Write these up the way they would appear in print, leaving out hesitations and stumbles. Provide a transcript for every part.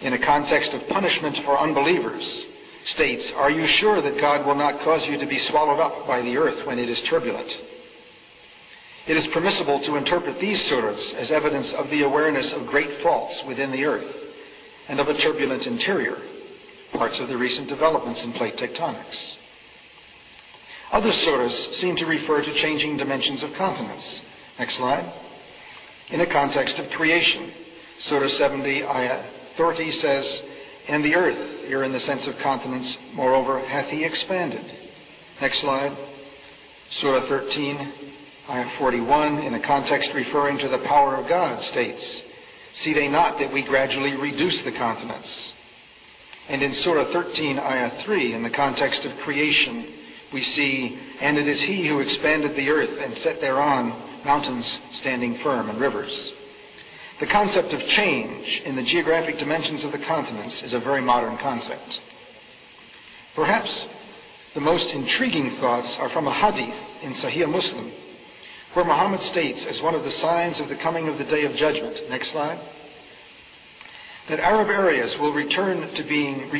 in a context of punishment for unbelievers, states, "Are you sure that God will not cause you to be swallowed up by the earth when it is turbulent?" It is permissible to interpret these surahs as evidence of the awareness of great faults within the earth and of a turbulent interior, parts of the recent developments in plate tectonics. Other surahs seem to refer to changing dimensions of continents. Next slide. In a context of creation, Surah 70, Ayah 30 says, "And the earth," here in the sense of continents, "moreover hath he expanded." Next slide. Surah 13, Ayah 41, in a context referring to the power of God, states, "See they not that we gradually reduce the continents?" And in Surah 13, Ayah 3, in the context of creation, we see, "And it is he who expanded the earth and set thereon mountains standing firm and rivers." The concept of change in the geographic dimensions of the continents is a very modern concept. Perhaps the most intriguing thoughts are from a hadith in Sahih Muslim, where Muhammad states, as one of the signs of the coming of the Day of Judgment, next slide, that Arab areas will return to being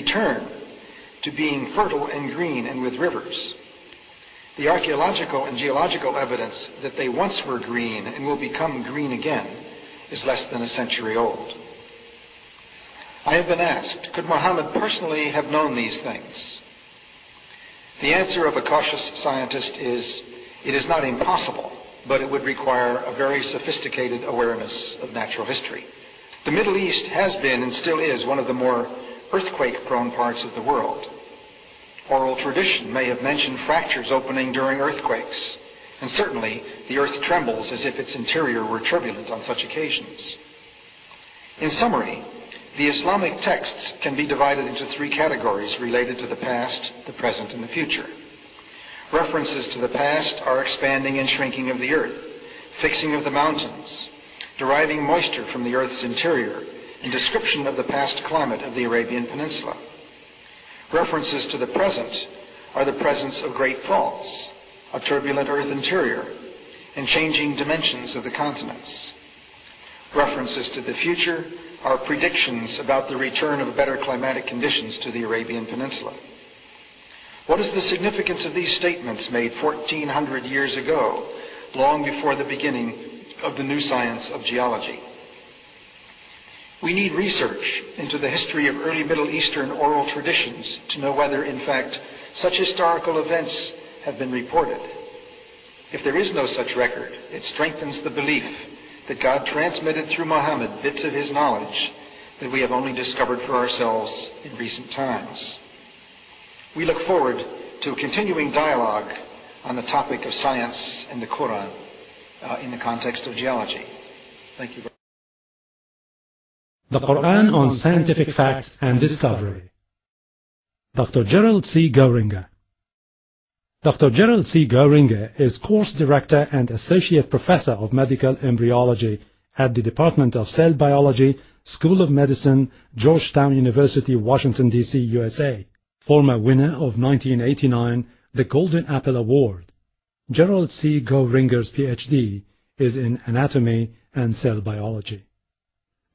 fertile and green and with rivers. The archaeological and geological evidence that they once were green and will become green again is less than a century old. I have been asked, could Muhammad personally have known these things? The answer of a cautious scientist is, it is not impossible, but it would require a very sophisticated awareness of natural history. The Middle East has been and still is one of the more earthquake-prone parts of the world. Oral tradition may have mentioned fractures opening during earthquakes, and certainly the earth trembles as if its interior were turbulent on such occasions. In summary, the Islamic texts can be divided into three categories related to the past, the present, and the future. References to the past are expanding and shrinking of the earth, fixing of the mountains, deriving moisture from the earth's interior, and description of the past climate of the Arabian Peninsula. References to the present are the presence of great faults, a turbulent earth interior, and changing dimensions of the continents. References to the future are predictions about the return of better climatic conditions to the Arabian Peninsula. What is the significance of these statements made 1400 years ago, long before the beginning of the new science of geology? We need research into the history of early Middle Eastern oral traditions to know whether, in fact, such historical events have been reported. If there is no such record, it strengthens the belief that God transmitted through Muhammad bits of his knowledge that we have only discovered for ourselves in recent times. We look forward to a continuing dialogue on the topic of science and the Qur'an in the context of geology. Thank you. The Qur'an on Scientific Facts and Discovery. Dr. Gerald C. Goeringer. Dr. Gerald C. Goeringer is Course Director and Associate Professor of Medical Embryology at the Department of Cell Biology, School of Medicine, Georgetown University, Washington, D.C., USA. Former winner of 1989 the Golden Apple Award. Gerald C. Goeringer's Ph.D. is in Anatomy and Cell Biology.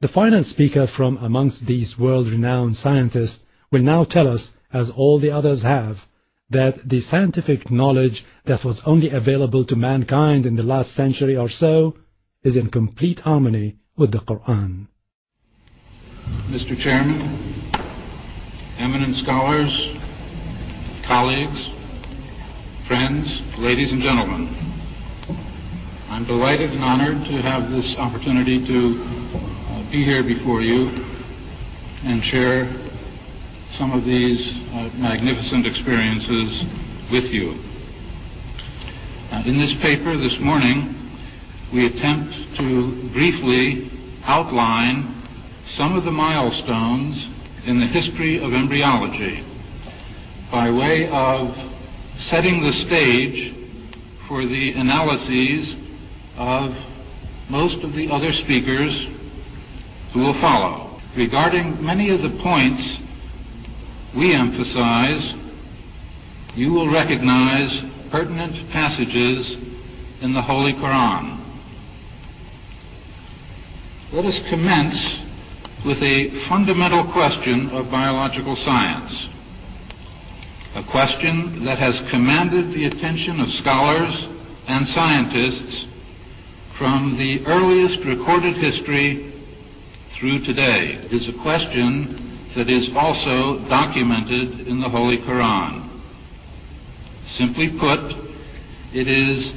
The final speaker from amongst these world-renowned scientists will now tell us, as all the others have, that the scientific knowledge that was only available to mankind in the last century or so is in complete harmony with the Qur'an. Mr. Chairman, eminent scholars, colleagues, friends, ladies and gentlemen, I'm delighted and honored to have this opportunity to be here before you and share some of these magnificent experiences with you. In this paper this morning, we attempt to briefly outline some of the milestones in the history of embryology by way of setting the stage for the analyses of most of the other speakers who will follow. Regarding many of the points we emphasize, you will recognize pertinent passages in the Holy Qur'an. Let us commence with a fundamental question of biological science, a question that has commanded the attention of scholars and scientists from the earliest recorded history through today. It is a question that is also documented in the Holy Qur'an. Simply put, it is,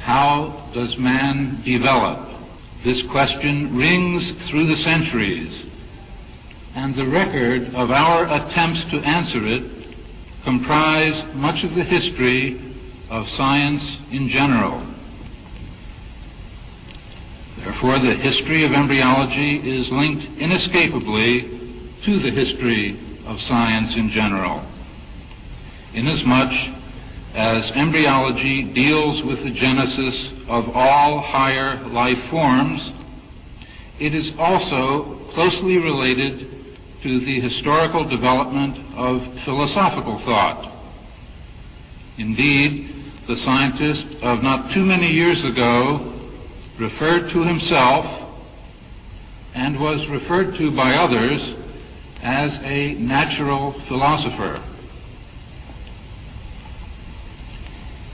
how does man develop? This question rings through the centuries, and the record of our attempts to answer it comprise much of the history of science in general. Therefore, the history of embryology is linked inescapably to the history of science in general, inasmuch as embryology deals with the genesis of all higher life forms. It is also closely related to the historical development of philosophical thought. Indeed, the scientist of not too many years ago referred to himself, and was referred to by others, as a natural philosopher.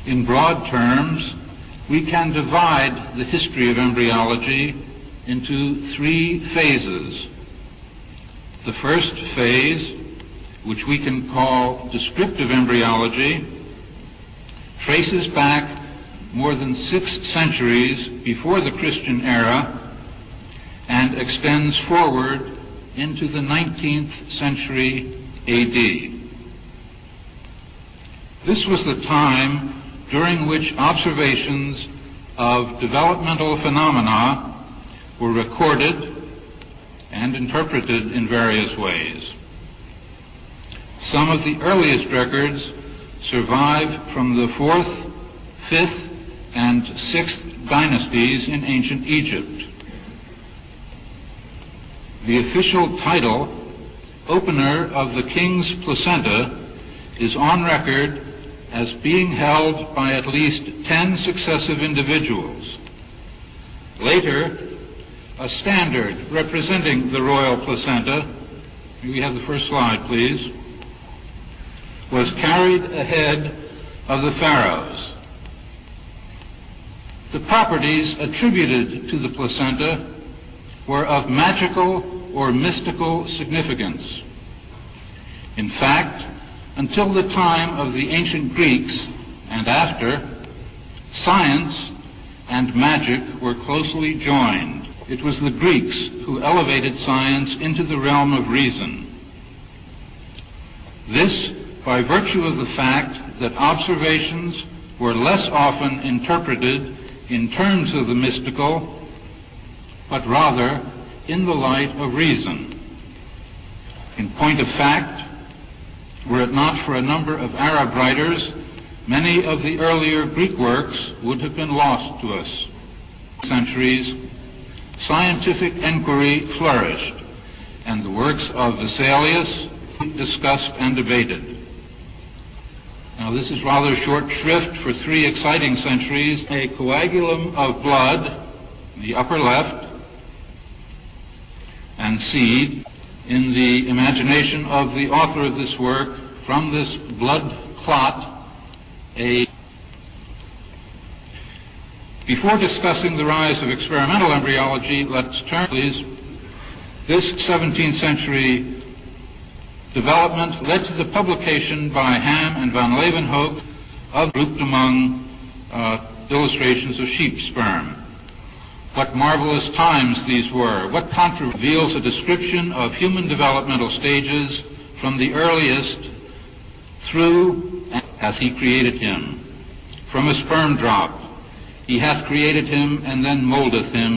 In broad terms, we can divide the history of embryology into three phases. The first phase, which we can call descriptive embryology, traces back more than 6 centuries before the Christian era and extends forward into the 19th century AD. This was the time during which observations of developmental phenomena were recorded and interpreted in various ways. Some of the earliest records survive from the 4th, 5th, and 6th dynasties in ancient Egypt. The official title, opener of the king's placenta, is on record as being held by at least 10 successive individuals. Later, a standard representing the royal placenta, may we have the first slide, please, was carried ahead of the pharaohs. The properties attributed to the placenta were of magical or mystical significance. In fact, until the time of the ancient Greeks and after, science and magic were closely joined. It was the Greeks who elevated science into the realm of reason. This by virtue of the fact that observations were less often interpreted in terms of the mystical, but rather in the light of reason. In point of fact, were it not for a number of Arab writers, many of the earlier Greek works would have been lost to us. Centuries, scientific inquiry flourished, and the works of Vesalius discussed and debated. Now, this is rather short shrift for 3 exciting centuries. A coagulum of blood, the upper left, and seed, in the imagination of the author of this work, from this blood clot, Before discussing the rise of experimental embryology, let's turn, please. This 17th century development led to the publication by Ham and van Leeuwenhoek of grouped among illustrations of sheep sperm. What marvelous times these were. What reveals a description of human developmental stages from the earliest through hath he created him. From a sperm drop he hath created him and then moldeth him.